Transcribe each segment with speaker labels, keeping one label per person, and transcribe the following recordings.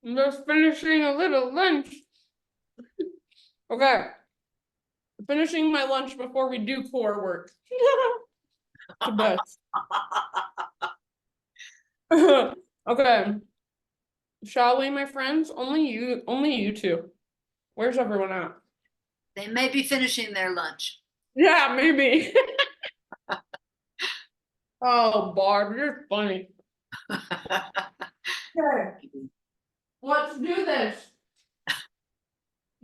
Speaker 1: I'm just finishing a little lunch. Okay. Finishing my lunch before we do core work. The best. Okay. Shall we, my friends? Only you two. Where's everyone at?
Speaker 2: They may be finishing their lunch.
Speaker 1: Yeah, maybe. Oh, Barb, you're funny. Okay. Let's do this.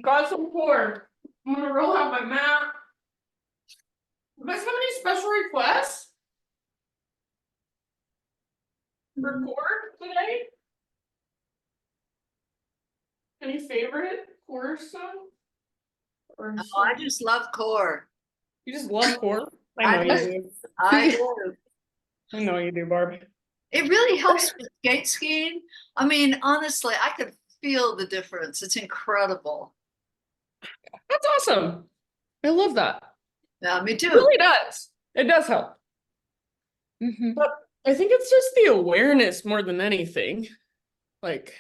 Speaker 1: Got some core. I'm gonna roll out my mat. You guys have any special requests for core today? Any favorite core stuff? Or
Speaker 2: Oh, I just love core.
Speaker 1: you just love core? I know
Speaker 2: I
Speaker 1: you
Speaker 2: do.
Speaker 1: do.
Speaker 2: I do.
Speaker 1: I know you do, Barb.
Speaker 2: It really helps with skate skiing. I mean, honestly, I could feel the difference. It's incredible.
Speaker 1: That's awesome. I love that.
Speaker 2: Yeah, me
Speaker 1: It
Speaker 2: too.
Speaker 1: really does. It does help.
Speaker 3: Mhm.
Speaker 1: But I think it's just the awareness more than anything. Like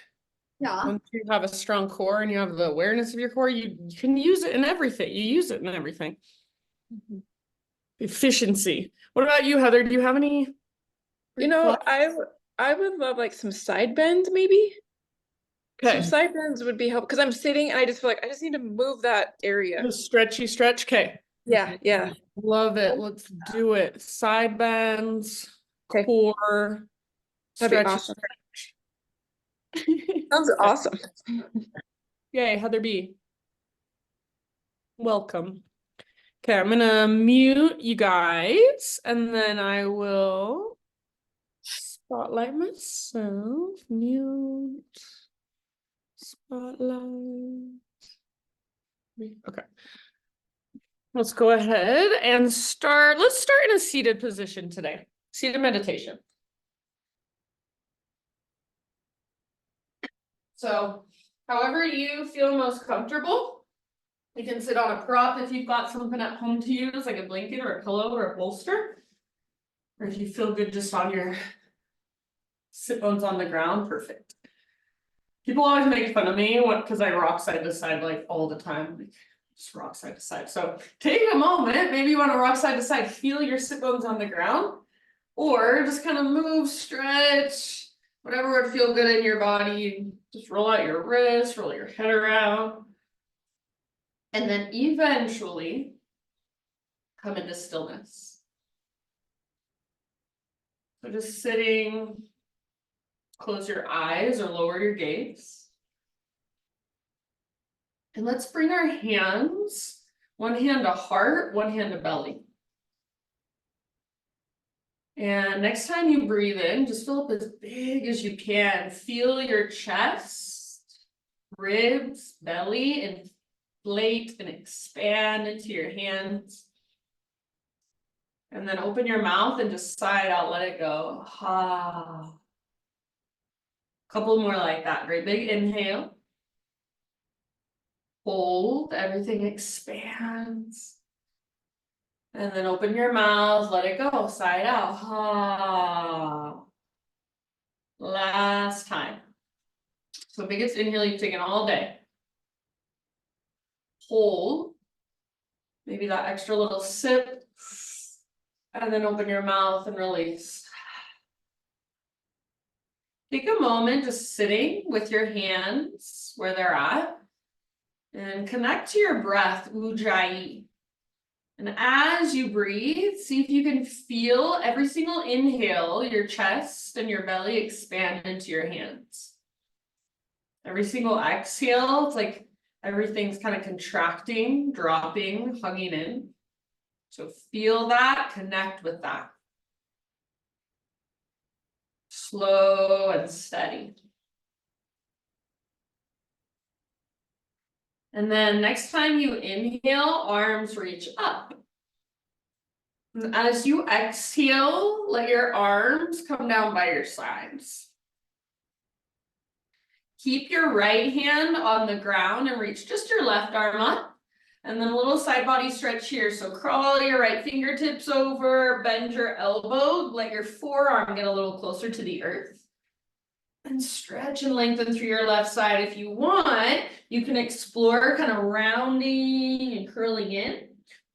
Speaker 2: Yeah.
Speaker 1: once you have a strong core and you have the awareness of your core, you can use it in everything. You use it in everything.
Speaker 3: Mhm.
Speaker 1: Efficiency. What about you, Heather? Do you have any?
Speaker 3: You know,
Speaker 1: requests?
Speaker 3: I would love like some side bends maybe. Some
Speaker 1: Okay.
Speaker 3: side bends would be helpful because I'm sitting and I just feel like I just need to move that area.
Speaker 1: The stretchy stretch. Okay.
Speaker 3: Yeah, yeah.
Speaker 1: Love it. Let's do it. Side bends,
Speaker 3: Okay,
Speaker 1: core,
Speaker 3: that'd be
Speaker 1: stretchy
Speaker 3: awesome.
Speaker 1: stretch.
Speaker 3: Sounds awesome.
Speaker 1: Yay, Heather B. Welcome. Okay, I'm gonna mute you guys and then I will spotlight myself. Mute. Spotlight. Okay. Let's go ahead and start. Let's start in a seated position today. Seated meditation. So, however you feel most comfortable, you can sit on a prop if you've got something at home to use, like a blanket or a pillow or a bolster. Or if you feel good just on your sit bones on the ground, perfect. People always make fun of me because I rock side to side like all the time. Like, just rock side to side. So take a moment, maybe you want to rock side to side, feel your sit bones on the ground, or just kind of move, stretch, whatever would feel good in your body. Just roll out your wrists, roll your head around. And then eventually come into stillness. So just sitting, close your eyes or lower your gaze. And let's bring our hands, one hand to heart, one hand to belly. And next time you breathe in, just fill up as big as you can. Feel your chest, ribs, belly, inflate and expand into your hands. And then open your mouth and just sigh it out, let it go. Ha. Couple more like that. Great big inhale. Hold, everything expands. And then open your mouth, let it go, sigh it out. Ha. Last time. So biggest inhale you've taken all day. Hold. Maybe that extra little sip. And then open your mouth and release. Take a moment just sitting with your hands where they're at. And connect to your breath, Ujjayi. And as you breathe, see if you can feel every single inhale, your chest and your belly expand into your hands. Every single exhale, it's like everything's kind of contracting, dropping, hugging in. So feel that, connect with that. Slow and steady. And then next time you inhale, arms reach up. And as you exhale, let your arms come down by your sides. Keep your right hand on the ground and reach just your left arm up. And then a little side body stretch here. So crawl your right fingertips over, bend your elbow, let your forearm get a little closer to the earth. And stretch and lengthen through your left side. If you want, you can explore kind of rounding and curling in,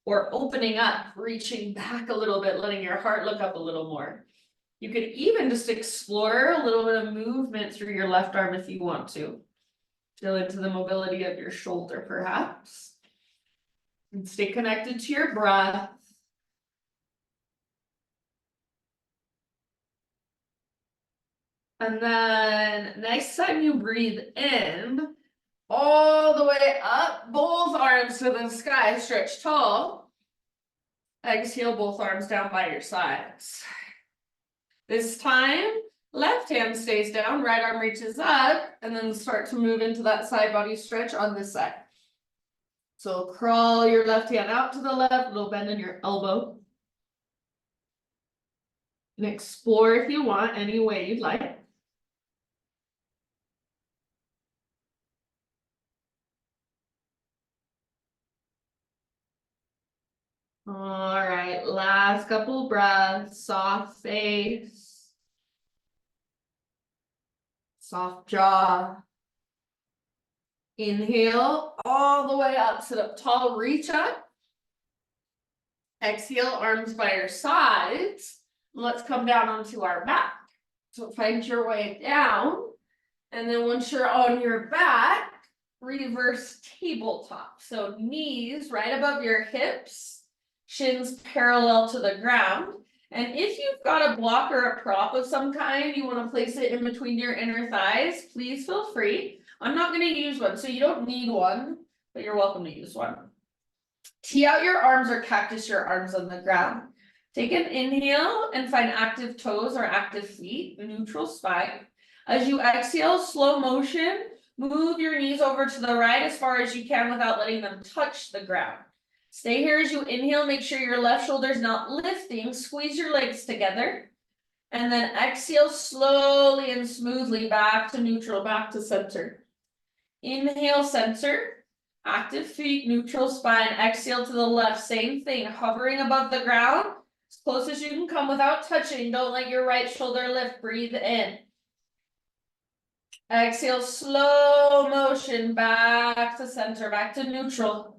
Speaker 1: or opening up, reaching back a little bit, letting your heart look up a little more. You could even just explore a little bit of movement through your left arm if you want to. Feel into the mobility of your shoulder, perhaps. And stay connected to your breath. And then next time you breathe in, all the way up, both arms to the sky, stretch tall. Exhale, both arms down by your sides. This time, left hand stays down, right arm reaches up, and then start to move into that side body stretch on this side. So crawl your left hand out to the left, little bend in your elbow. And explore if you want, any way you'd like. All right, last couple breaths, soft face. Soft jaw. Inhale all the way up, sit up tall, reach up. Exhale, arms by your sides. Let's come down onto our back. So find your way down. And then once you're on your back, reverse tabletop. So knees right above your hips, shins parallel to the ground. And if you've got a block or a prop of some kind, you want to place it in between your inner thighs, please feel free. I'm not going to use one, so you don't need one, but you're welcome to use one. Tee out your arms or cactus your arms on the ground. Take an inhale and find active toes or active feet, neutral spine. As you exhale, slow motion, move your knees over to the right as far as you can without letting them touch the ground. Stay here as you inhale, make sure your left shoulder is not lifting, squeeze your legs together. And then exhale slowly and smoothly back to neutral, back to center. Inhale, center, active feet, neutral spine. Exhale to the left, same thing, hovering above the ground, as close as you can come without touching. Don't let your right shoulder lift, breathe in. Exhale, slow motion, back to center, back to neutral.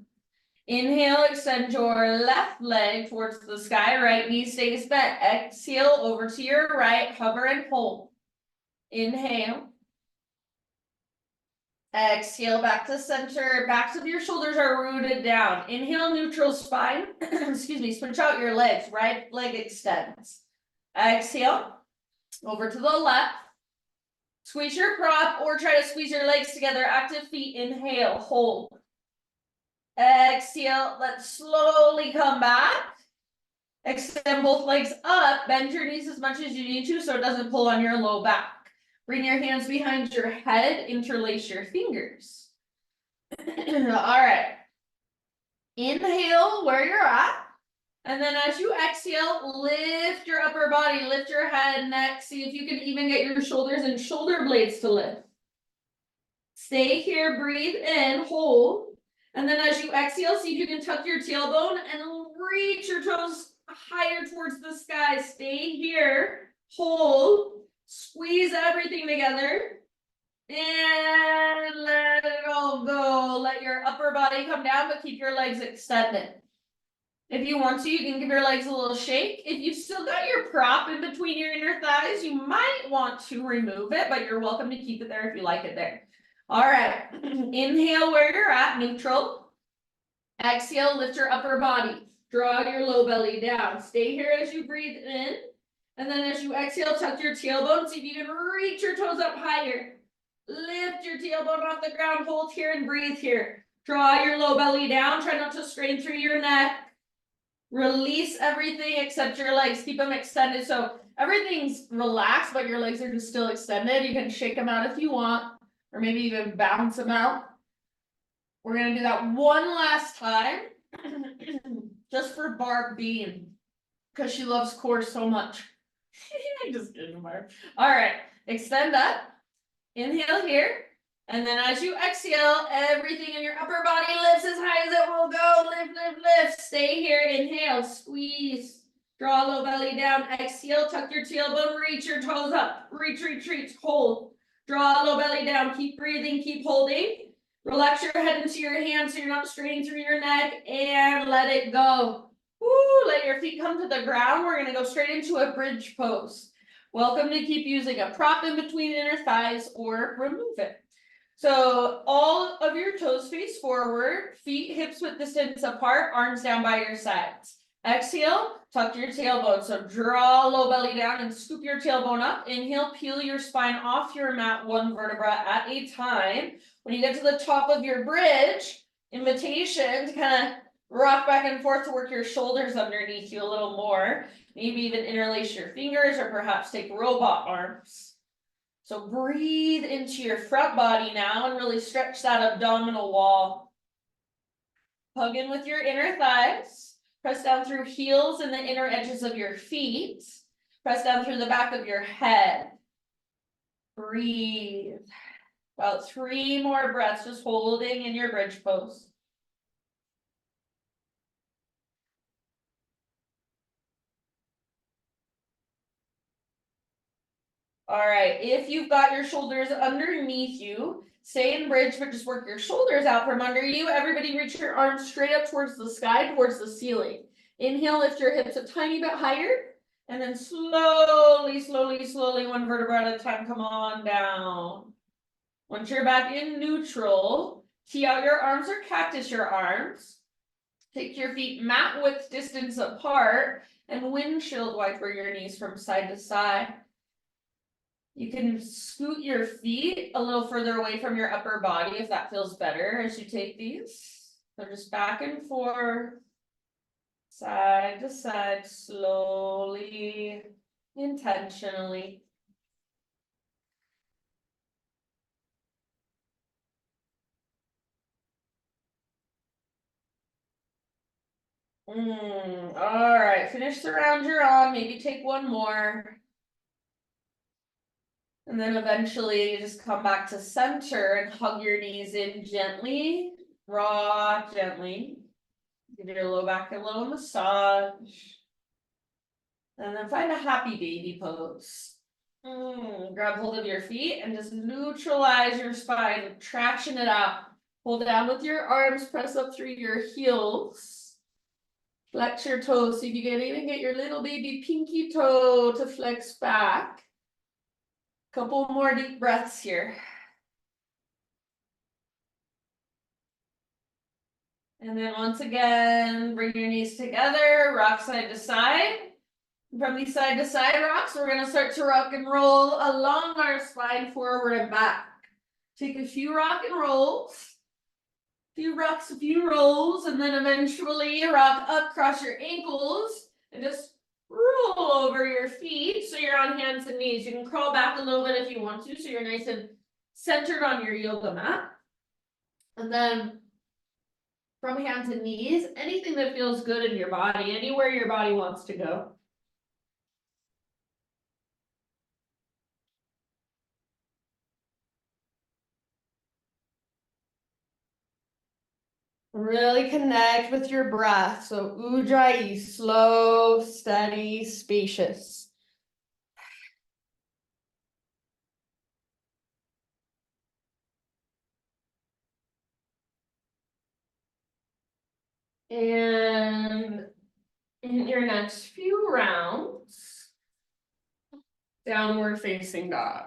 Speaker 1: Inhale, extend your left leg towards the sky, right knee stays bent. Exhale, over to your right, hover and hold. Inhale. Exhale, back to center, backs of your shoulders are rooted down. Inhale, neutral spine, excuse me, switch out your legs, right leg extends. Exhale, over to the left. Squeeze your prop or try to squeeze your legs together, active feet, inhale, hold. Exhale, let's slowly come back. Extend both legs up, bend your knees as much as you need to so it doesn't pull on your low back. Bring your hands behind your head, interlace your fingers. All right. Inhale where you're at. And then as you exhale, lift your upper body, lift your head, neck. See if you can even get your shoulders and shoulder blades to lift. Stay here, breathe in, hold. And then as you exhale, see if you can tuck your tailbone and reach your toes higher towards the sky. Stay here, hold, squeeze everything together, and let it all go. Let your upper body come down, but keep your legs extended. If you want to, you can give your legs a little shake. If you've still got your prop in between your inner thighs, you might want to remove it, but you're welcome to keep it there if you like it there. All right, inhale where you're at, neutral. Exhale, lift your upper body. Draw your low belly down. Stay here as you breathe in. And then as you exhale, tuck your tailbone. See if you can reach your toes up higher. Lift your tailbone off the ground. Hold here and breathe here. Draw your low belly down. Try not to strain through your neck. Release everything except your legs. Keep them extended. So everything's relaxed, but your legs are just still extended. You can shake them out if you want. Or maybe even bounce them out. We're gonna do that one last time. Just for Barb Bean. Because she loves core so much. Just kidding, Barb. Alright, extend up. Inhale here. And then as you exhale, everything in your upper body lifts as high as it will go. Lift, lift, lift. Stay here. Inhale, squeeze. Draw low belly down. Exhale, tuck your tailbone, reach your toes up. Reach, reach, reach. Hold. Draw a low belly down, keep breathing, keep holding. Relax your head into your hands so you're not straining through your neck, and let it go. Woo, let your feet come to the ground. We're gonna go straight into a bridge pose. Welcome to keep using a prop in between inner thighs or remove it. So all of your toes face forward, feet hips width distance apart, arms down by your sides. Exhale, tuck your tailbone. So draw low belly down and scoop your tailbone up. Inhale, peel your spine off your mat one vertebra at a time. When you get to the top of your bridge, invitation to kind of rock back and forth to work your shoulders underneath you a little more. Maybe even interlace your fingers or perhaps take robot arms. So breathe into your front body now and really stretch that abdominal wall. Hug in with your inner thighs. Press down through heels and the inner edges of your feet. Press down through the back of your head. Breathe. About 3 more breaths, just holding in your bridge pose. All right, if you've got your shoulders underneath you, stay in bridge, but just work your shoulders out from under you. Everybody reach your arms straight up towards the sky, towards the ceiling. Inhale, lift your hips a tiny bit higher, and then slowly, one vertebra at a time, come on down. Once you're back in neutral, tee out your arms or cactus your arms. Take your feet mat width distance apart and windshield wiper your knees from side to side. You can scoot your feet a little further away from your upper body if that feels better as you take these. So just back and forth, side to side, slowly, intentionally. All right, finish the round you're on, maybe take one more. And then eventually you just come back to center and hug your knees in gently, rock gently. Give your low back a little massage. And then find a happy baby pose. Grab hold of your feet and just neutralize your spine, traction it out. Hold down with your arms, press up through your heels. Flex your toes, see if you can even get your little baby pinky toe to flex back. Couple more deep breaths here. And then once again, bring your knees together, rock side to side. From these side to side rocks, we're going to start to rock and roll along our spine, forward and back. Take a few rock and rolls. Few rocks, a few rolls, and then eventually rock up, cross your ankles, and just roll over your feet so you're on hands and knees. You can crawl back a little bit if you want to, so you're nice and centered on your yoga mat. And then from hands and knees, anything that feels good in your body, anywhere your body wants to go. Really connect with your breath. So Ujjayi, slow, steady, spacious. And in your next few rounds, downward facing dog.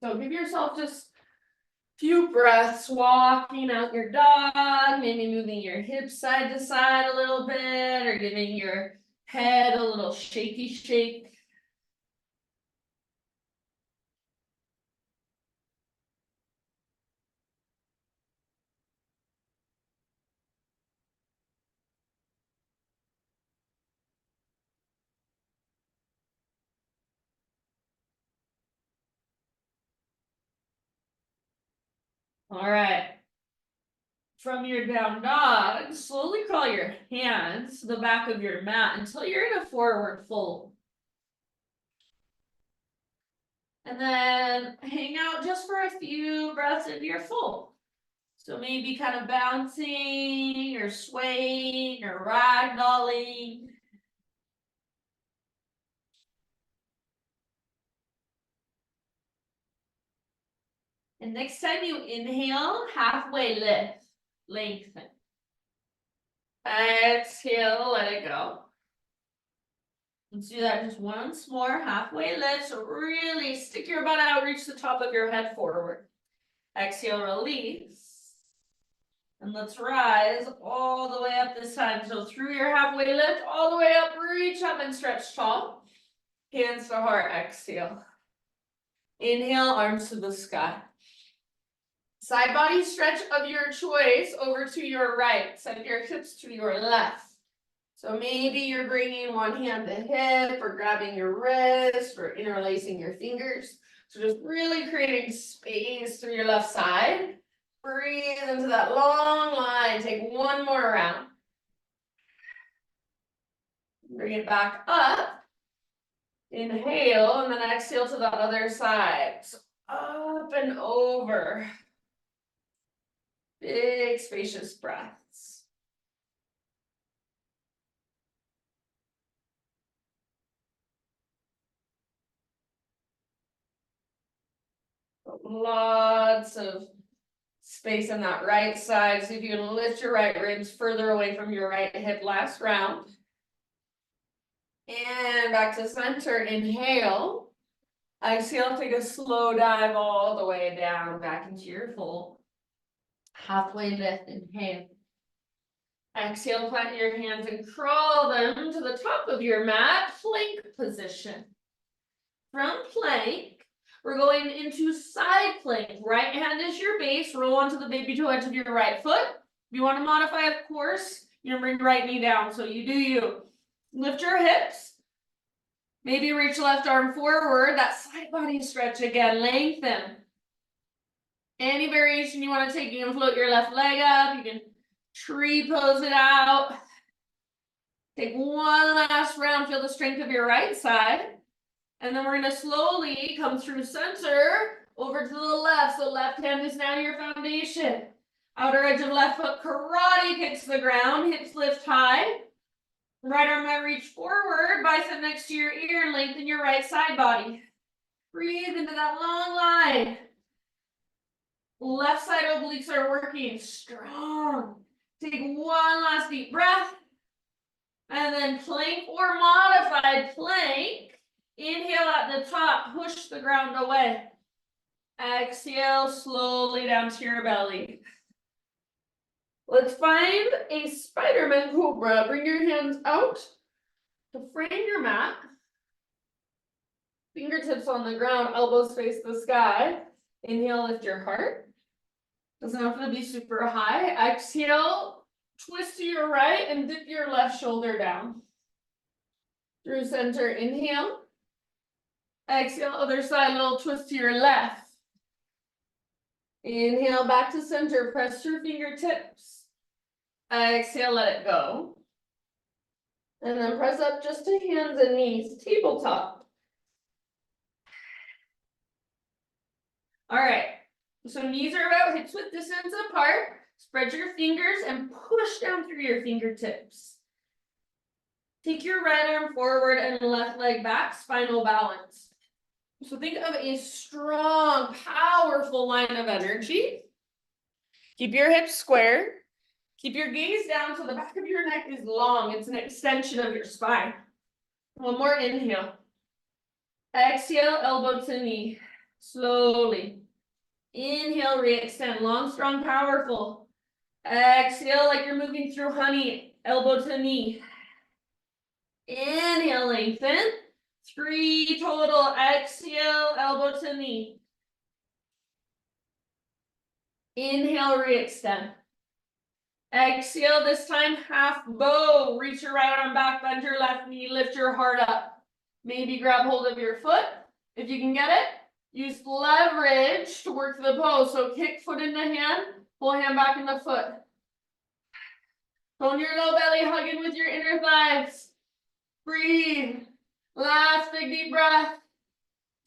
Speaker 1: So give yourself just a few breaths, walking out your dog, maybe moving your hips side to side a little bit, or giving your head a little shaky shake. All right. From your down dog, slowly crawl your hands to the back of your mat until you're in a forward fold. And then hang out just for a few breaths into your full. So maybe kind of bouncing or swaying or ragdolling. And next time you inhale, halfway lift, lengthen. Exhale, let it go. Let's do that just once more, halfway lift. So really stick your butt out, reach the top of your head forward. Exhale, release. And let's rise all the way up this time. So through your halfway lift, all the way up, reach up and stretch tall. Hands to heart, exhale. Inhale, arms to the sky. Side body stretch of your choice over to your right. Send your hips to your left. So maybe you're bringing one hand to hip or grabbing your wrist or interlacing your fingers. So just really creating space through your left side. Breathe into that long line. Take one more round. Bring it back up. Inhale and then exhale to the other side. So up and over. Big spacious breaths. Lots of space on that right side. So if you can lift your right ribs further away from your right hip, last round. And back to center, inhale. Exhale, take a slow dive all the way down, back into your full. Halfway lift, inhale. Exhale, plant your hands and crawl them to the top of your mat, plank position. From plank, we're going into side plank. Right hand is your base, roll onto the baby toe edge of your right foot. If you want to modify, of course, you're gonna bring right knee down, so you do you. Lift your hips. Maybe reach left arm forward, that side body stretch again, lengthen. Any variation you want to take, you can float your left leg up, you can tree pose it out. Take one last round, feel the strength of your right side. And then we're gonna slowly come through center, over to the left. So left hand is now your foundation. Outer edge of left foot, karate kicks the ground, hips lift high. Right arm might reach forward, bicep next to your ear, and lengthen your right side body. Breathe into that long line. Left side obliques are working strong. Take one last deep breath. And then plank or modified plank. Inhale at the top, push the ground away. Exhale slowly down to your belly. Let's find a Spider-Man Cobra. Bring your hands out to frame your mat. Fingertips on the ground, elbows face the sky. Inhale, lift your heart. Doesn't have to be super high. Exhale, twist to your right and dip your left shoulder down. Through center, inhale. Exhale, other side, little twist to your left. Inhale, back to center, press your fingertips. Exhale, let it go. And then press up just to hands and knees, tabletop. All right, so knees are about hips width distance apart. Spread your fingers and push down through your fingertips. Take your right arm forward and left leg back, spinal balance. So think of a strong, powerful line of energy. Keep your hips square. Keep your gaze down so the back of your neck is long. It's an extension of your spine. One more inhale. Exhale, elbow to knee. Slowly. Inhale, re-extend. Long, strong, powerful. Exhale like you're moving through honey. Elbow to knee. Inhale, lengthen. 3 total. Exhale, elbow to knee. Inhale, re-extend. Exhale, this time half bow. Reach your right arm back, bend your left knee, lift your heart up. Maybe grab hold of your foot. If you can get it, use leverage to work the pose. So kick foot into hand, pull hand back into foot. Tone your low belly, hug in with your inner thighs. Breathe. Last big deep breath.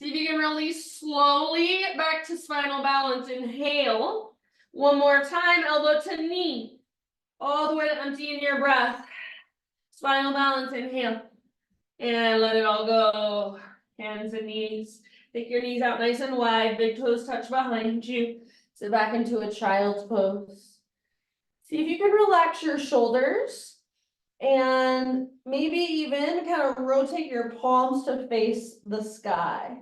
Speaker 1: See if you can release slowly back to spinal balance. Inhale. One more time, elbow to knee. All the way to emptying your breath. Spinal balance, inhale. And let it all go. Hands and knees. Take your knees out nice and wide. Big toes touch behind you. Sit back into a child's pose. See if you can relax your shoulders. And maybe even kind of rotate your palms to face the sky.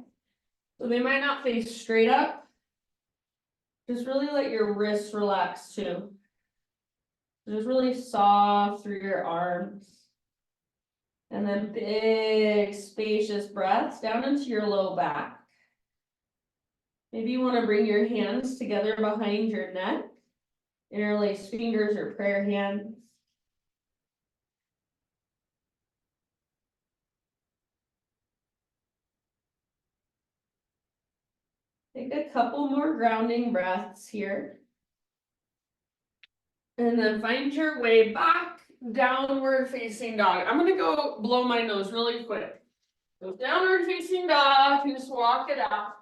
Speaker 1: So they might not face straight up. Just really let your wrists relax too. Just really soft through your arms. And then big spacious breaths down into your low back. Maybe you want to bring your hands together behind your neck. Interlace fingers or prayer hands. Take a couple more grounding breaths here. And then find your way back, downward facing dog. I'm gonna go blow my nose really quick. So downward facing dog, you just walk it out.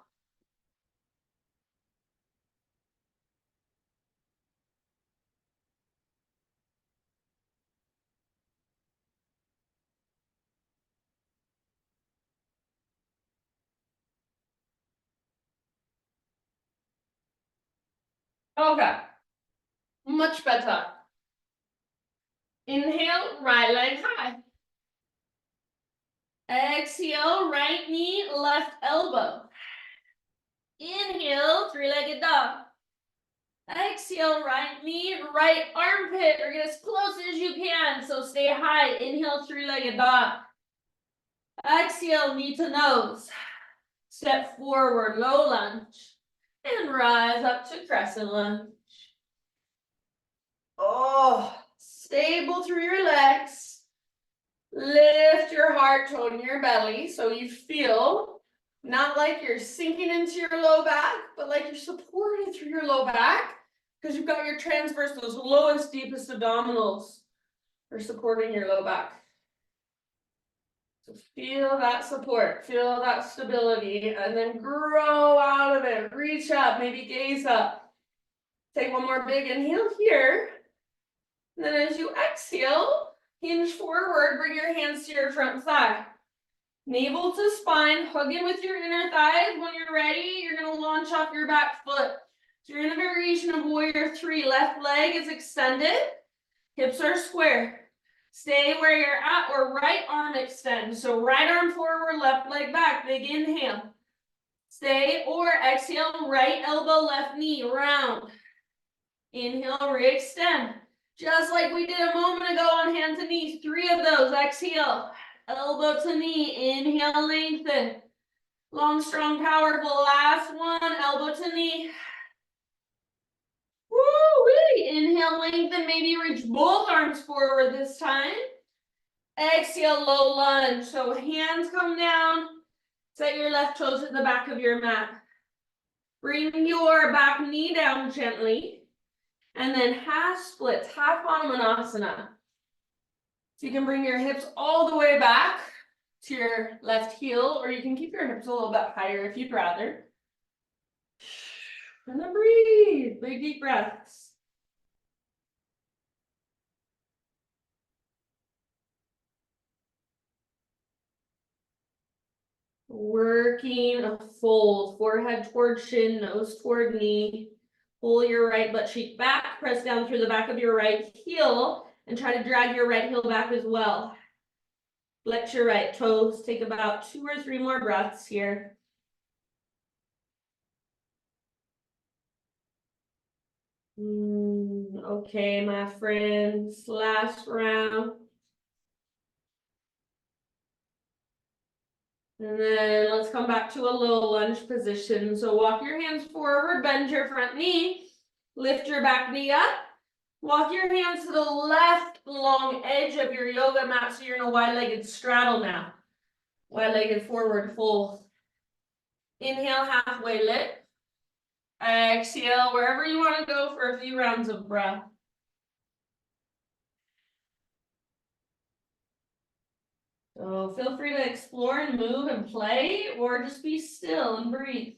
Speaker 1: Okay, much better. Inhale, right leg high. Exhale, right knee, left elbow. Inhale, three-legged dog. Exhale, right knee, right armpit, or get as close as you can, so stay high. Inhale, three-legged dog. Exhale, knee to nose. Step forward, low lunge. And rise up to crescent lunge. Oh, stable through your legs. Lift your heart, tone your belly, so you feel not like you're sinking into your low back, but like you're supported through your low back, because you've got your transverse, those lowest, deepest abdominals are supporting your low back. So feel that support, feel that stability, and then grow out of it. Reach up, maybe gaze up. Take one more big inhale here. And then as you exhale, hinge forward, bring your hands to your front thigh. Navel to spine, hug in with your inner thighs. When you're ready, you're gonna launch off your back foot. So you're in a variation of warrior three. Left leg is extended, hips are square. Stay where you're at, or right arm extend. So right arm forward, left leg back, big inhale. Stay or exhale, right elbow, left knee, round. Inhale, re-extend. Just like we did a moment ago on hands and knees, 3 of those, exhale. Elbow to knee, inhale, lengthen. Long, strong, powerful, last one, elbow to knee. Woo-wee, inhale, lengthen, maybe reach both arms forward this time. Exhale, low lunge, so hands come down. Set your left toes at the back of your mat. Bring your back knee down gently. And then half splits, half Hanumanasana. So you can bring your hips all the way back to your left heel, or you can keep your hips a little bit higher if you'd rather. And then breathe, big deep breaths. Working a fold, forehead toward shin, nose toward knee. Pull your right butt cheek back, press down through the back of your right heel, and try to drag your right heel back as well. Flex your right toes, take about 2 or 3 more breaths here. Okay, my friends, last round. And then let's come back to a low lunge position. So walk your hands forward, bend your front knee, lift your back knee up. Walk your hands to the left long edge of your yoga mat, so you're in a wide-legged straddle now. Wide-legged forward fold. Inhale, halfway lift. Exhale, wherever you want to go for a few rounds of breath. So feel free to explore and move and play, or just be still and breathe.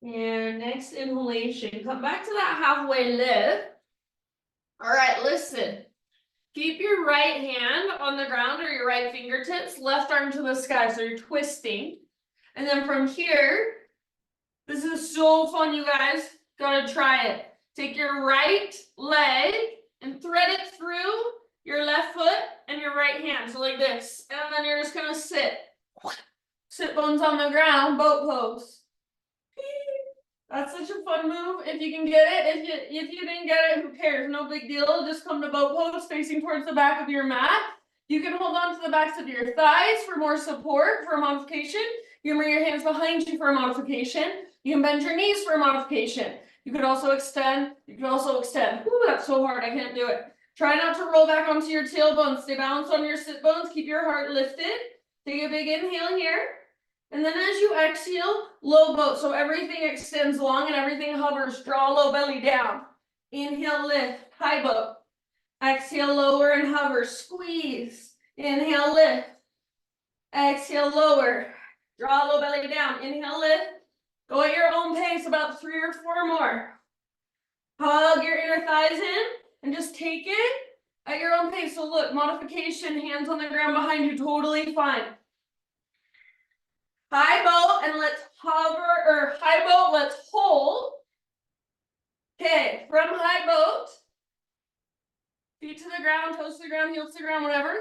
Speaker 1: And next inhalation, come back to that halfway lift. All right, listen. Keep your right hand on the ground or your right fingertips, left arm to the sky, so you're twisting. And then from here, this is so fun, you guys. Gotta try it. Take your right leg and thread it through your left foot and your right hand, so like this. And then you're just gonna sit. Sit bones on the ground, boat pose. That's such a fun move if you can get it. If you didn't get it, who cares? No big deal. Just come to boat pose facing towards the back of your mat. You can hold on to the backs of your thighs for more support for a modification. You can bring your hands behind you for a modification. You can bend your knees for a modification. You could also extend. Ooh, that's so hard. I can't do it. Try not to roll back onto your tailbone. Stay balanced on your sit bones. Keep your heart lifted. Take a big inhale here. And then as you exhale, low boat. So everything extends long and everything hovers. Draw low belly down. Inhale, lift, high boat. Exhale, lower and hover. Squeeze. Inhale, lift. Exhale, lower. Draw low belly down. Inhale, lift. Go at your own pace, about 3 or 4 more. Hug your inner thighs in and just take it at your own pace. So look, modification, hands on the ground behind you, totally fine. High boat and let's hover, or high boat, let's hold. Okay, from high boat, feet to the ground, toes to the ground, heels to the ground, whatever.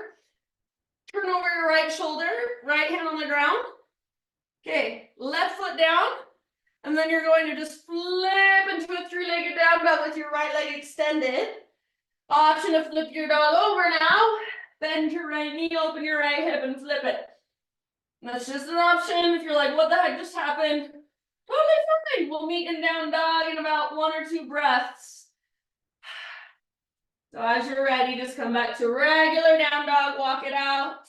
Speaker 1: Turn over your right shoulder, right hand on the ground. Okay, left foot down. And then you're going to just flip into a 3-legged down dog with your right leg extended. Option to flip your dog over now. Bend your right knee, open your right hip and flip it. That's just an option. If you're like, what the heck just happened? Totally fine. We'll meet in down dog in about 1 or 2 breaths. So as you're ready, just come back to regular down dog, walk it out.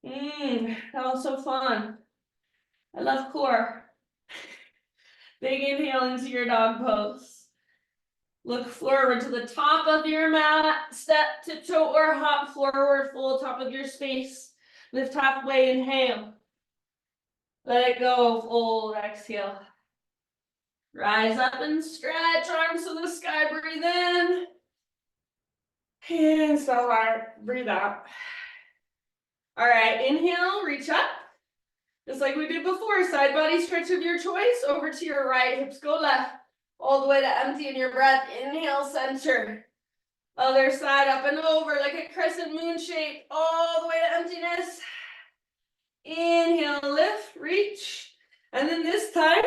Speaker 1: That was so fun. I love core. Big inhale into your dog pose. Look forward to the top of your mat. Step, tiptoe, or hop forward, full top of your space. Lift halfway, inhale. Let it go, fold, exhale. Rise up and stretch, arms to the sky, breathe in. Hands to heart, breathe out. All right, inhale, reach up. Just like we did before, side body stretch of your choice, over to your right, hips go left, all the way to empty in your breath. Inhale, center. Other side, up and over, like a crescent moon shape, all the way to emptiness. Inhale, lift, reach. And then this time,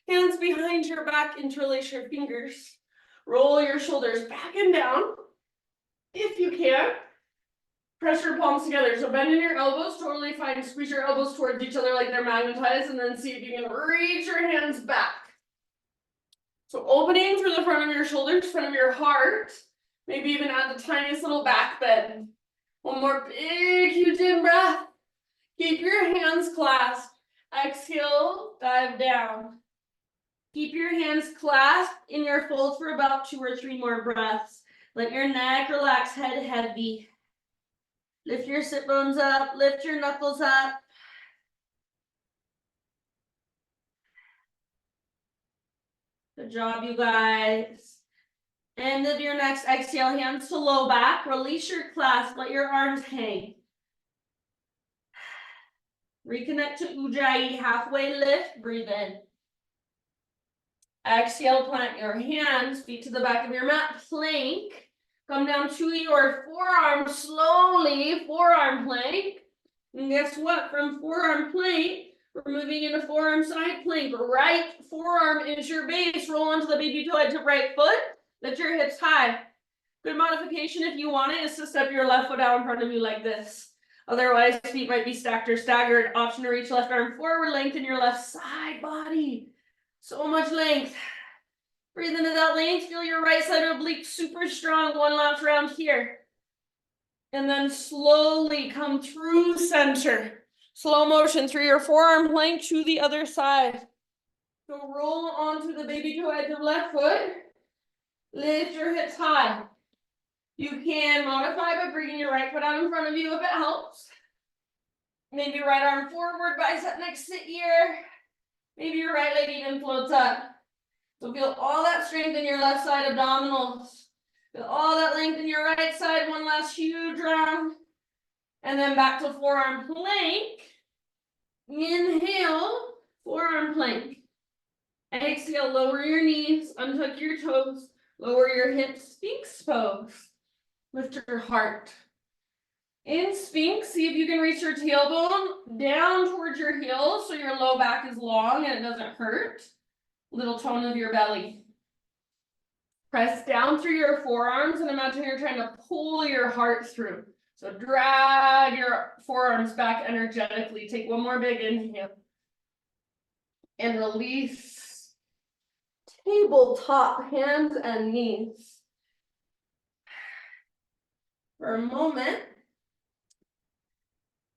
Speaker 1: hands behind your back, interlace your fingers. Roll your shoulders back and down, if you can. Press your palms together. So bend in your elbows, totally fine. Squeeze your elbows towards each other like they're magnetized, and then see if you can reach your hands back. So opening through the front of your shoulders, front of your heart. Maybe even add the tiniest little back bend. One more big, huge in breath. Keep your hands clasped. Exhale, dive down. Keep your hands clasped in your fold for about 2 or 3 more breaths. Let your neck relax, head heavy. Lift your sit bones up, lift your knuckles up. Good job, you guys. End of your next exhale, hands to low back. Release your clasp, let your arms hang. Reconnect to Ujjayi, halfway lift, breathe in. Exhale, plant your hands, feet to the back of your mat, plank. Come down to your forearm slowly, forearm plank. And guess what? From forearm plank, we're moving into forearm side plank. Right forearm is your base. Roll onto the baby toe edge of right foot. Lift your hips high. Good modification if you want it is to step your left foot out in front of you like this. Otherwise, feet might be stacked or staggered. Option to reach left arm forward, lengthen your left side body. So much length. Breathe into that length, feel your right side oblique super strong, one last round here. And then slowly come through center. Slow motion through your forearm plank to the other side. So roll onto the baby toe edge of left foot. Lift your hips high. You can modify by bringing your right foot out in front of you if it helps. Maybe right arm forward, bicep next to ear. Maybe your right leg even floats up. So feel all that strength in your left side abdominals. Feel all that length in your right side. One last huge round. And then back to forearm plank. Inhale, forearm plank. Exhale, lower your knees, untuck your toes, lower your hips, Sphinx pose. Lift your heart. In Sphinx, see if you can reach your tailbone down towards your heels so your low back is long and it doesn't hurt. Little tone of your belly. Press down through your forearms and imagine you're trying to pull your heart through. So drag your forearms back energetically. Take one more big inhale. And release. Tabletop, hands and knees. For a moment,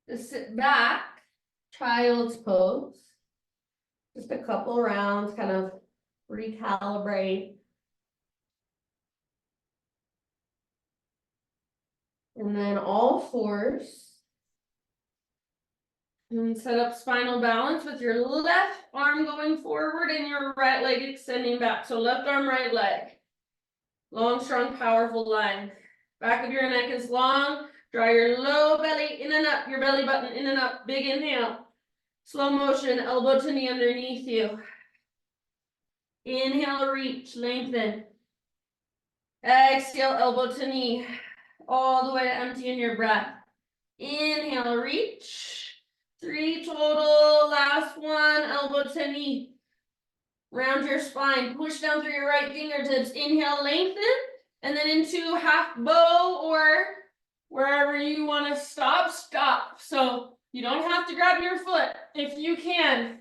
Speaker 1: just sit back, child's pose. Just a couple rounds, kind of recalibrate. And then all fours. And set up spinal balance with your left arm going forward and your right leg extending back. So left arm, right leg. Long, strong, powerful line. Back of your neck is long. Draw your low belly in and up, your belly button in and up. Big inhale. Slow motion, elbow to knee underneath you. Inhale, reach, lengthen. Exhale, elbow to knee. All the way to empty in your breath. Inhale, reach. 3 total, last one, elbow to knee. Round your spine, push down through your right fingertips. Inhale, lengthen, and then into half bow or wherever you want to stop, stop. So you don't have to grab your foot. If you can,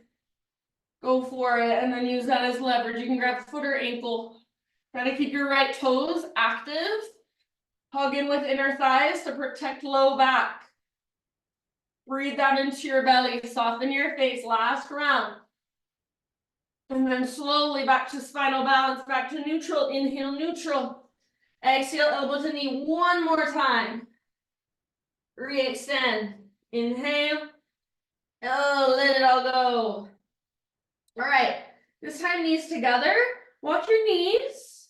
Speaker 1: go for it, and then use that as leverage. You can grab foot or ankle. Try to keep your right toes active. Hug in with inner thighs to protect low back. Breathe down into your belly, soften your face, last round. And then slowly back to spinal balance, back to neutral, inhale, neutral. Exhale, elbow to knee, one more time. Re-extend, inhale. Oh, let it all go. All right, this time knees together, walk your knees.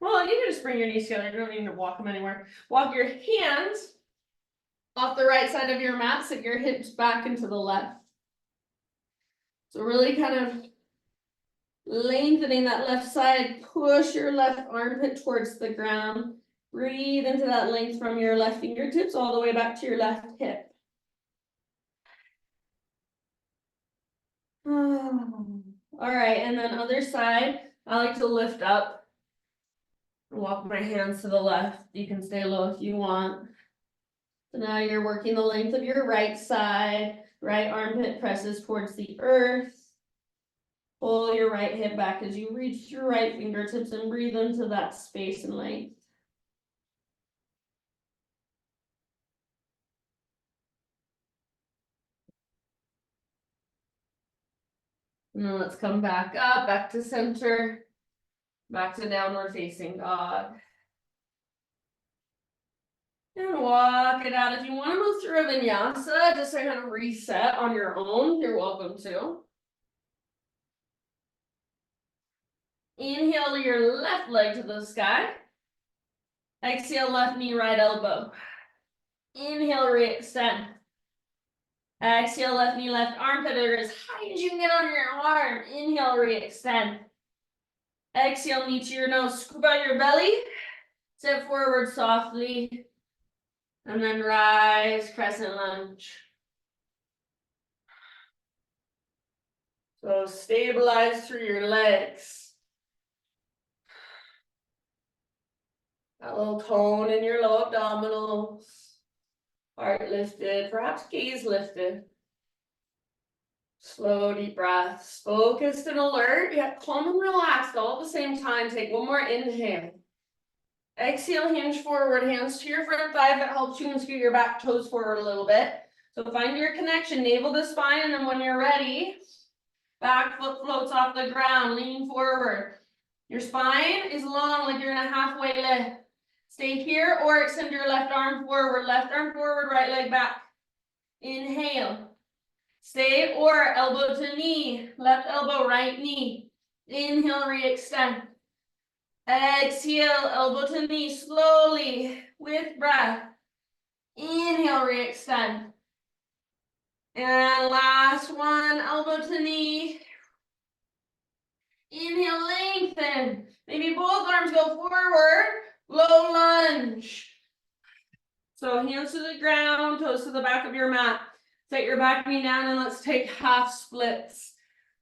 Speaker 1: Well, you can just bring your knees together, you don't need to walk them anywhere. Walk your hands off the right side of your mat, sit your hips back into the left. So really kind of lengthening that left side, push your left armpit towards the ground. Breathe into that length from your left fingertips all the way back to your left hip. All right, and then other side, I like to lift up. Walk my hands to the left. You can stay low if you want. So now you're working the length of your right side. Right armpit presses towards the earth. Pull your right hip back as you reach your right fingertips and breathe into that space and length. And then let's come back up, back to center, back to downward facing dog. And walk it out. If you want to move through a vinyasa, just to kind of reset on your own, you're welcome to. Inhale your left leg to the sky. Exhale, left knee, right elbow. Inhale, re-extend. Exhale, left knee, left armpit, or as high as you can get on your arm. Inhale, re-extend. Exhale, knee to your nose, scoop out your belly. Step forward softly. And then rise, crescent lunge. So stabilize through your legs. That little tone in your low abdominals. Heart lifted, perhaps gaze lifted. Slow, deep breaths, focused and alert, yet calm and relaxed all at the same time. Take one more inhale. Exhale, hinge forward, hands to your front thigh if it helps you, and scoot your back toes forward a little bit. So find your connection, navel to spine, and then when you're ready, back foot floats off the ground, lean forward. Your spine is long, like you're in a halfway lift. Stay here or extend your left arm forward, right leg back. Inhale. Stay or elbow to knee, left elbow, right knee. Inhale, re-extend. Exhale, elbow to knee, slowly, with breath. Inhale, re-extend. And last one, elbow to knee. Inhale, lengthen. Maybe both arms go forward, low lunge. So hands to the ground, toes to the back of your mat. Set your back knee down and let's take half splits.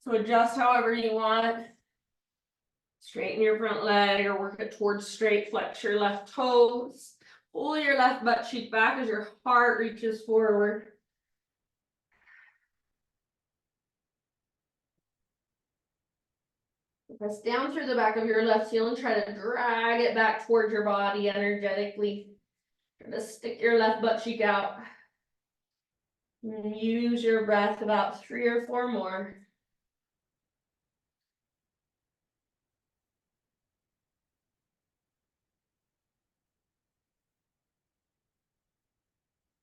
Speaker 1: So adjust however you want. Straighten your front leg or work it towards straight. Flex your left toes. Pull your left butt cheek back as your heart reaches forward. Press down through the back of your left heel and try to drag it back towards your body energetically. Try to stick your left butt cheek out. And use your breath about 3 or 4 more.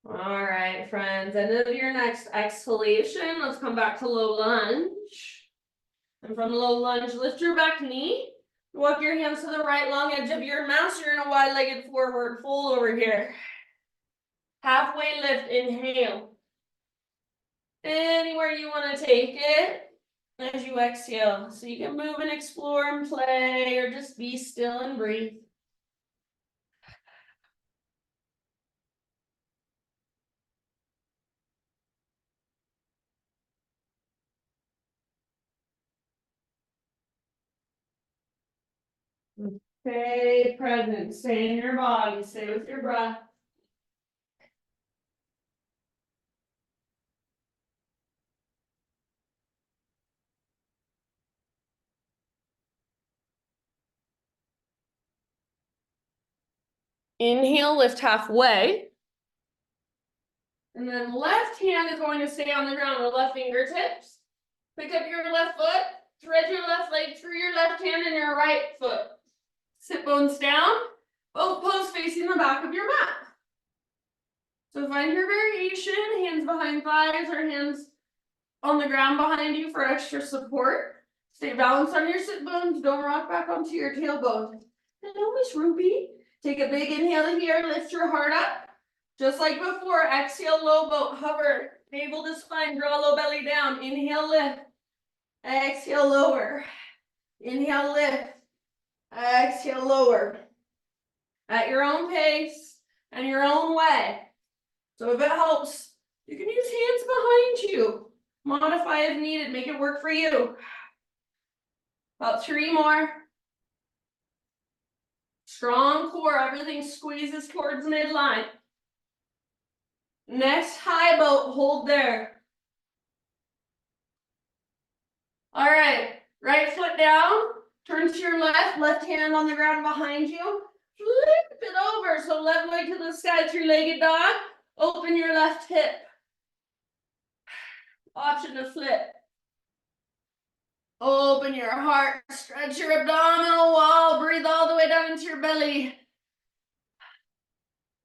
Speaker 1: All right, friends, end of your next exhalation. Let's come back to low lunge. And from low lunge, lift your back knee. Walk your hands to the right long edge of your mat. So you're in a wide-legged forward fold over here. Halfway lift, inhale. Anywhere you want to take it as you exhale. So you can move and explore and play or just be still and breathe. Stay present, stay in your body, stay with your breath. Inhale, lift halfway. And then left hand is going to stay on the ground with left fingertips. Pick up your left foot, thread your left leg through your left hand and your right foot. Sit bones down, both toes facing the back of your mat. So find your variation, hands behind thighs or hands on the ground behind you for extra support. Stay balanced on your sit bones, don't rock back onto your tailbone. Hello, Miss Ruby. Take a big inhale here, lift your heart up. Just like before, exhale, low boat, hover, navel to spine, draw low belly down. Inhale, lift. Exhale, lower. Inhale, lift. Exhale, lower. At your own pace and your own way. So if it helps, you can use hands behind you. Modify if needed, make it work for you. About 3 more. Strong core, everything squeezes towards midline. Next high boat, hold there. All right, right foot down, turn to your left, left hand on the ground behind you. Flip it over, so left leg to the sky, 3-legged dog. Open your left hip. Option to flip. Open your heart, stretch your abdominal wall, breathe all the way down into your belly.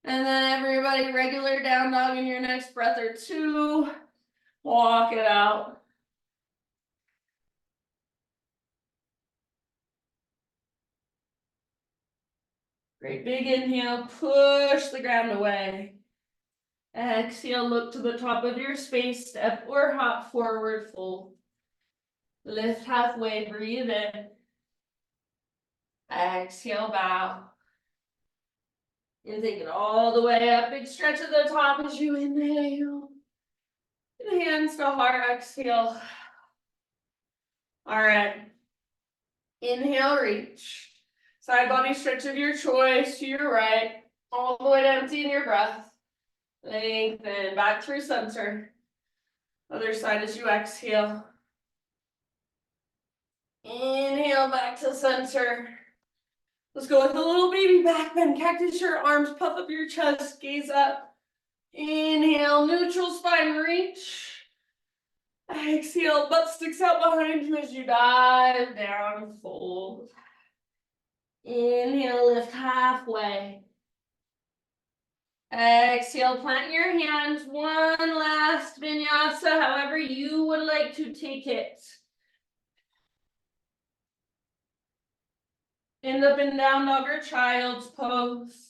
Speaker 1: And then everybody, regular down dog in your next breath or 2. Walk it out. Great, big inhale, push the ground away. Exhale, look to the top of your space, step or hop forward, fold. Lift halfway, breathe in. Exhale, bow. And take it all the way up, big stretch at the top as you inhale. And hands to heart, exhale. All right. Inhale, reach. Side body stretch of your choice to your right. All the way to emptying your breath. Lengthen back through center. Other side as you exhale. Inhale back to center. Let's go with a little baby back bend. Cactus your arms, puff up your chest, gaze up. Inhale, neutral spine reach. Exhale, butt sticks out behind you as you dive down, fold. Inhale, lift halfway. Exhale, plant your hands. One last vinyasa, however you would like to take it. End up in down dog or child's pose.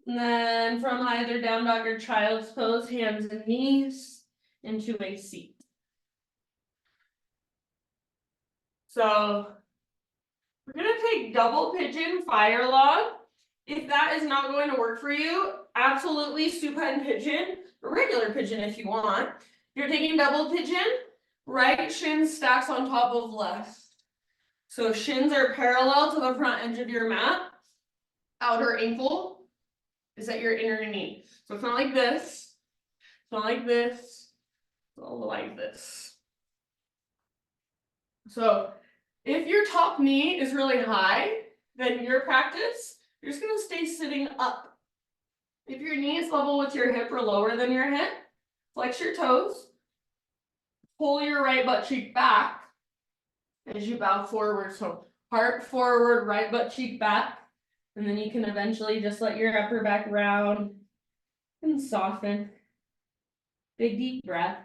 Speaker 1: And then from either down dog or child's pose, hands and knees into a seat. So we're gonna take double pigeon fire log. If that is not going to work for you, absolutely supine pigeon, or regular pigeon if you want. You're taking double pigeon, right shin stacks on top of left. So shins are parallel to the front edge of your mat. Outer ankle is at your inner knee. So it's not like this, it's not like this, it's all like this. So if your top knee is really high, then your practice, you're just gonna stay sitting up. If your knee is level with your hip or lower than your hip, flex your toes. Pull your right butt cheek back as you bow forward. So heart forward, right butt cheek back. And then you can eventually just let your upper back round and soften. Big deep breaths.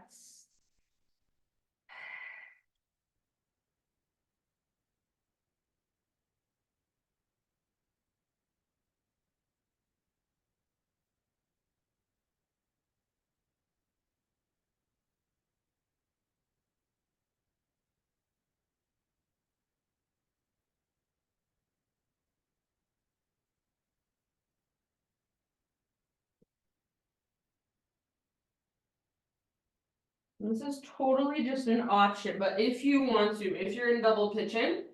Speaker 1: This is totally just an option, but if you want to, if you're in double pigeon,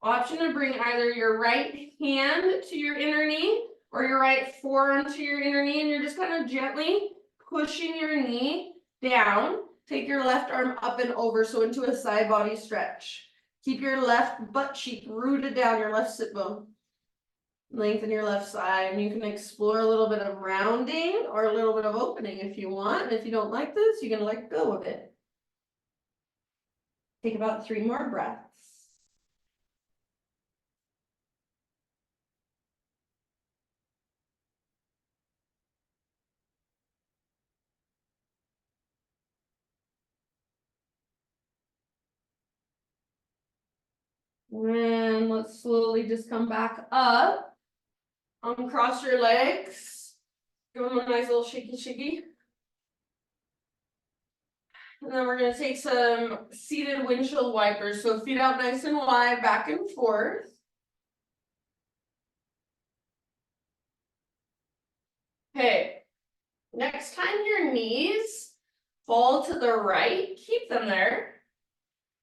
Speaker 1: option to bring either your right hand to your inner knee or your right forearm to your inner knee, and you're just kind of gently pushing your knee down. Take your left arm up and over, so into a side body stretch. Keep your left butt cheek rooted down, your left sit bone. Lengthen your left side, and you can explore a little bit of rounding or a little bit of opening if you want. And if you don't like this, you can let go of it. Take about 3 more breaths. And let's slowly just come back up. Uncross your legs. Give them a nice little shaky shaky. And then we're gonna take some seated windshield wipers. So feet out nice and wide, back and forth. Okay, next time your knees fall to the right, keep them there.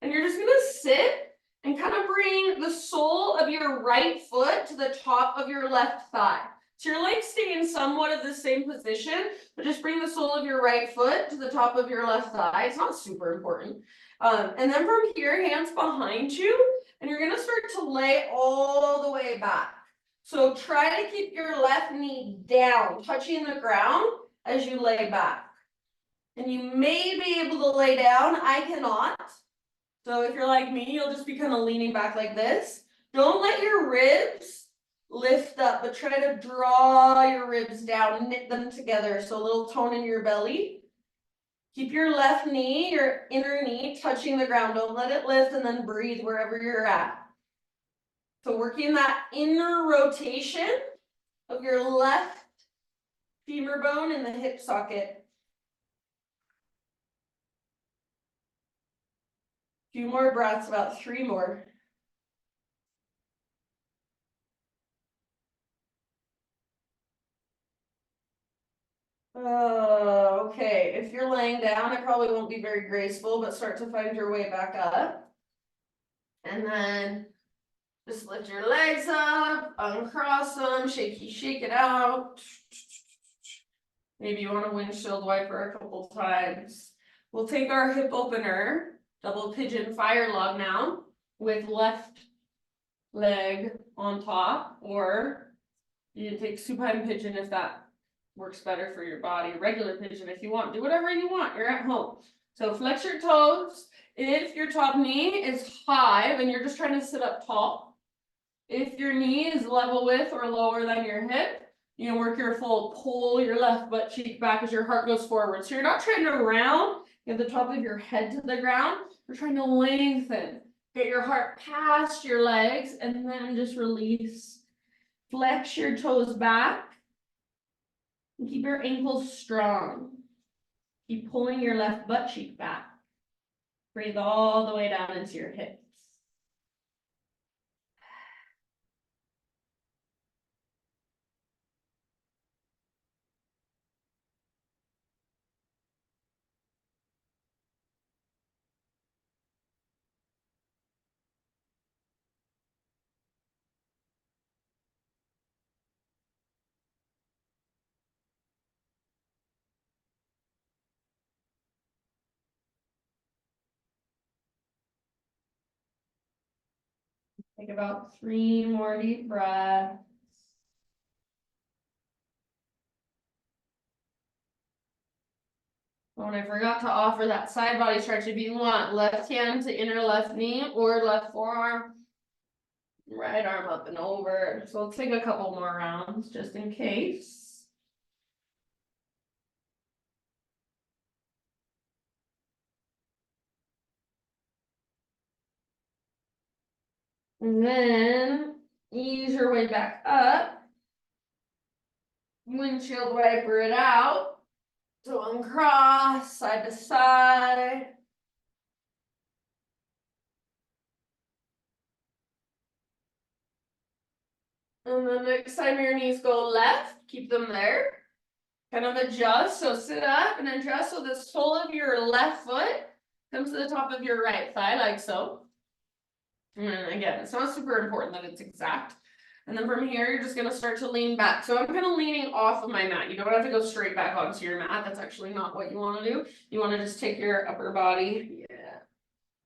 Speaker 1: And you're just gonna sit and kind of bring the sole of your right foot to the top of your left thigh. So your legs stay in somewhat of the same position, but just bring the sole of your right foot to the top of your left thigh. It's not super important. And then from here, hands behind you, and you're gonna start to lay all the way back. So try to keep your left knee down, touching the ground as you lay back. And you may be able to lay down, I cannot. So if you're like me, you'll just be kind of leaning back like this. Don't let your ribs lift up, but try to draw your ribs down, knit them together. So a little tone in your belly. Keep your left knee, your inner knee touching the ground. Don't let it lift, and then breathe wherever you're at. So working that inner rotation of your left femur bone in the hip socket. Few more breaths, about 3 more. Okay, if you're laying down, it probably won't be very graceful, but start to find your way back up. And then Just lift your legs up, uncross them, shake it out. Maybe you want a windshield wiper a couple times. We'll take our hip opener, double pigeon fire log now, with left leg on top, or you can take supine pigeon if that works better for your body. Regular pigeon if you want. Do whatever you want. You're at home. So flex your toes. If your top knee is high, then you're just trying to sit up tall. If your knee is level with or lower than your hip, you can work your full pull your left butt cheek back as your heart goes forward. So you're not trying to round, get the top of your head to the ground. You're trying to lengthen. Get your heart past your legs and then just release. Flex your toes back. And keep your ankles strong. Keep pulling your left butt cheek back. Breathe all the way down into your hips. Take about 3 more deep breaths. Oh, and I forgot to offer that side body stretch if you want. Left hand to inner left knee or left forearm. Right arm up and over. So let's take a couple more rounds just in case. And then ease your way back up. Windshield wiper it out. So uncross, side to side. And then next time your knees go left, keep them there. Kind of adjust, so sit up and adjust so the sole of your left foot comes to the top of your right thigh, like so. And again, it's not super important that it's exact. And then from here, you're just gonna start to lean back. So I'm kind of leaning off of my mat. You don't have to go straight back onto your mat. That's actually not what you wanna do. You wanna just take your upper body,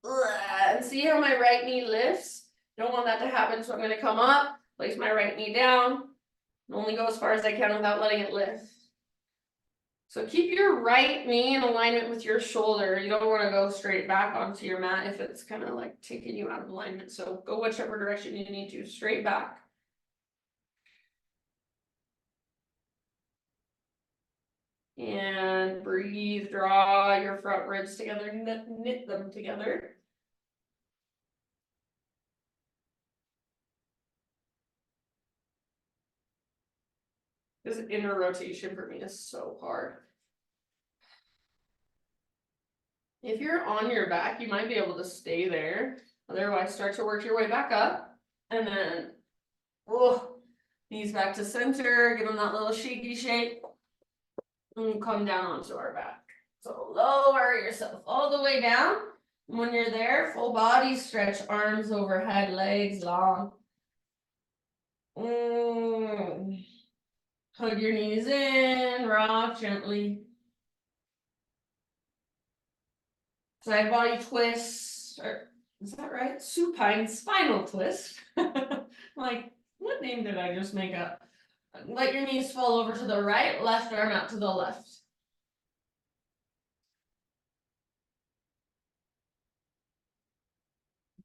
Speaker 1: and see how my right knee lifts. Don't want that to happen, so I'm gonna come up, place my right knee down, and only go as far as I can without letting it lift. So keep your right knee in alignment with your shoulder. You don't want to go straight back onto your mat if it's kind of like taking you out of alignment. So go whichever direction you need to, straight back. And breathe, draw your front ribs together, knit them together. This inner rotation for me is so hard. If you're on your back, you might be able to stay there. Otherwise, start to work your way back up. And then, knees back to center, give them that little shaky shake. And come down onto our back. So lower yourself all the way down. When you're there, full body stretch, arms overhead, legs long. Hug your knees in, rock gently. Side body twist, or is that right? Supine spinal twist. Like, what name did I just make up? Let your knees fall over to the right, left arm out to the left.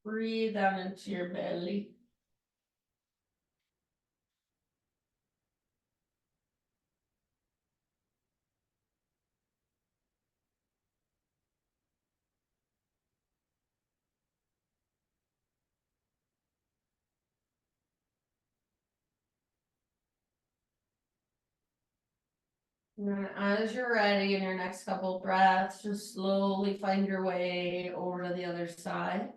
Speaker 1: Breathe down into your belly. And then as you're ready in your next couple breaths, just slowly find your way over to the other side.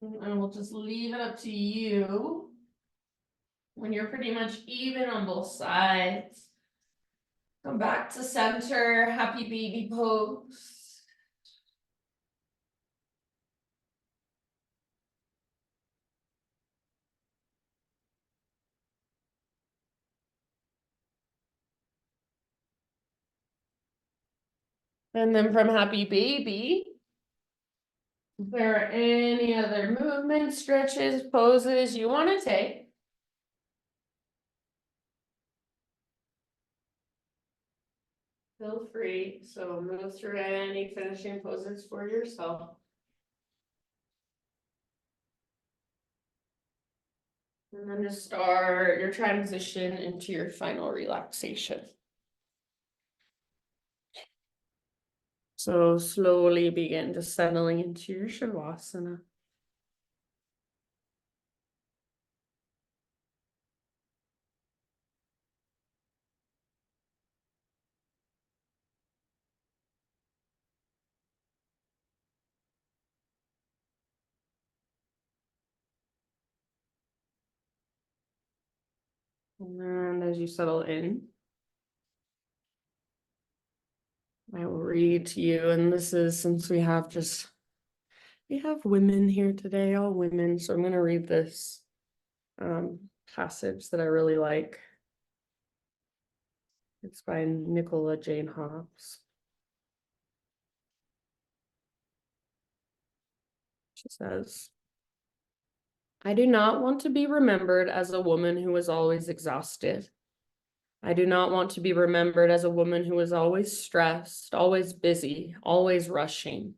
Speaker 1: And we'll just leave it up to you. When you're pretty much even on both sides. Come back to center, happy baby pose. And then from happy baby. If there are any other movements, stretches, poses you want to take. Feel free, so move through any finishing poses for yourself. And then just start your transition into your final relaxation. So slowly begin just settling into your Shavasana. And as you settle in, I will read to you, and this is since we have women here today, all women, so I'm going to read this passage that I really like. It's by Nicola Jane Hobbs. She says, I do not want to be remembered as a woman who was always exhausted. I do not want to be remembered as a woman who was always stressed, always busy, always rushing,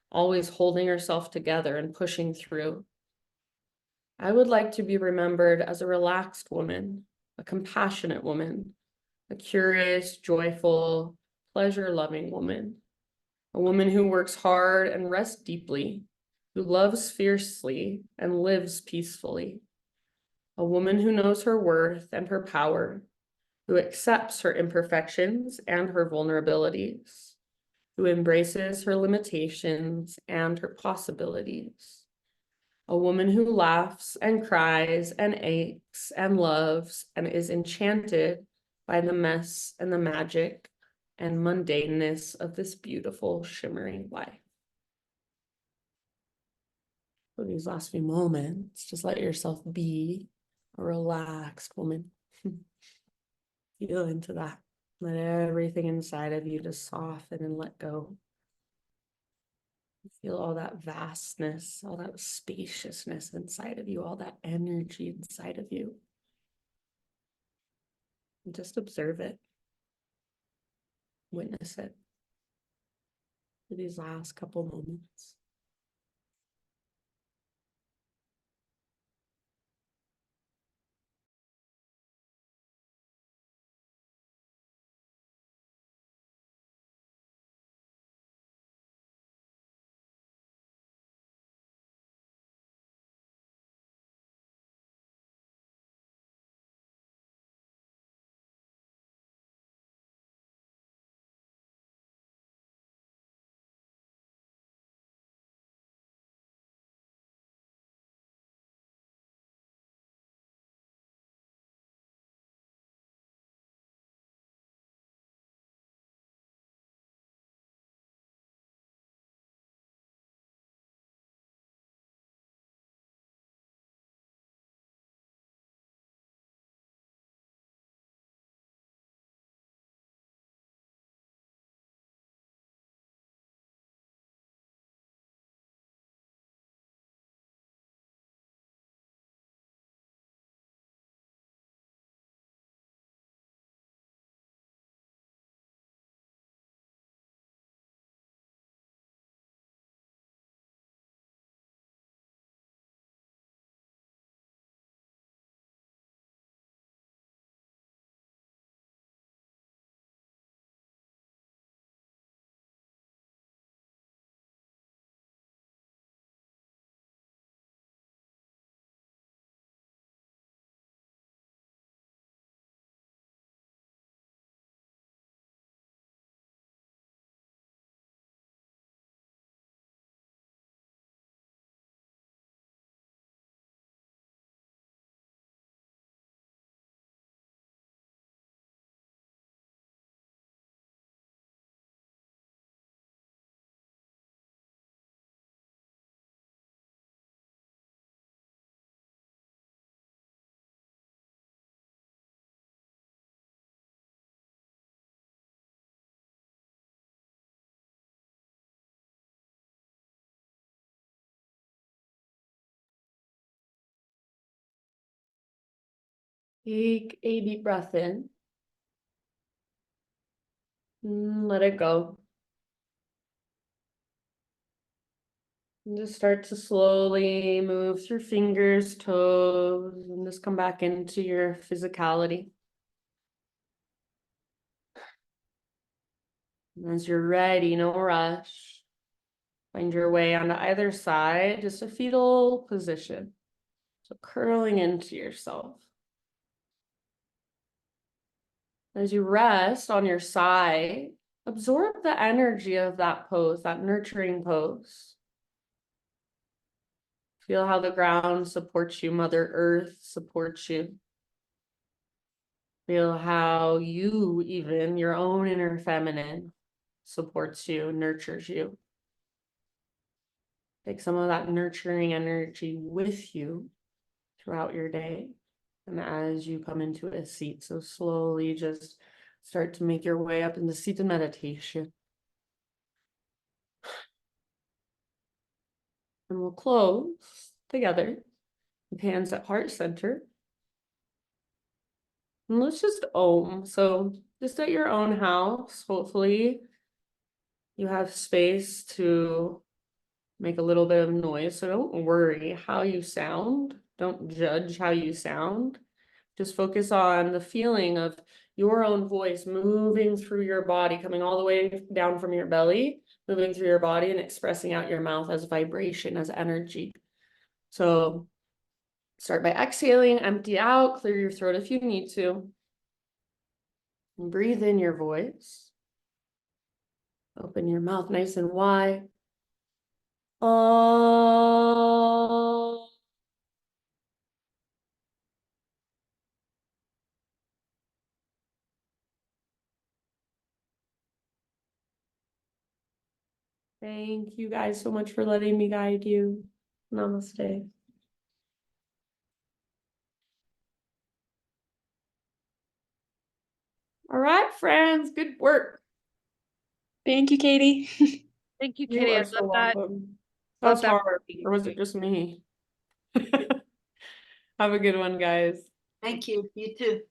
Speaker 1: always holding herself together and pushing through. I would like to be remembered as a relaxed woman, a compassionate woman, a curious, joyful, pleasure-loving woman, a woman who works hard and rests deeply, who loves fiercely and lives peacefully, a woman who knows her worth and her power, who accepts her imperfections and her vulnerabilities, who embraces her limitations and her possibilities, a woman who laughs and cries and aches and loves and is enchanted by the mess and the magic and mundaneness of this beautiful, shimmering life. For these last few moments, just let yourself be a relaxed woman. Feel into that. Let everything inside of you just soften and let go. Feel all that vastness, all that spaciousness inside of you, all that energy inside of you. And just observe it. Witness it for these last couple moments. Take a deep breath in. Let it go. And just start to slowly move through fingers, toes, and just come back into your physicality. And as you're ready, no rush. Find your way onto either side, just a fetal position. So curling into yourself. As you rest on your side, absorb the energy of that pose, that nurturing pose. Feel how the ground supports you, Mother Earth supports you. Feel how you, even your own inner feminine, supports you, nurtures you. Take some of that nurturing energy with you throughout your day. And as you come into a seat, so slowly just start to make your way up in the seat of meditation. And we'll close together with hands at heart center. And let's just Om. So just at your own house, hopefully you have space to make a little bit of noise. So don't worry how you sound. Don't judge how you sound. Just focus on the feeling of your own voice moving through your body, coming all the way down from your belly, moving through your body and expressing out your mouth as vibration, as energy. So start by exhaling, empty out, clear your throat if you need to. And breathe in your voice. Open your mouth nice and wide. Oh. Thank you guys so much for letting me guide you. Namaste. All right, friends, good work.
Speaker 3: Thank you, Katie.
Speaker 4: Thank you,
Speaker 1: You
Speaker 4: Katie. I
Speaker 1: are so
Speaker 4: love that.
Speaker 1: welcome.
Speaker 4: Love
Speaker 1: That's
Speaker 4: that.
Speaker 1: hard, or was it just me? Have a good one, guys.
Speaker 2: Thank you. You too.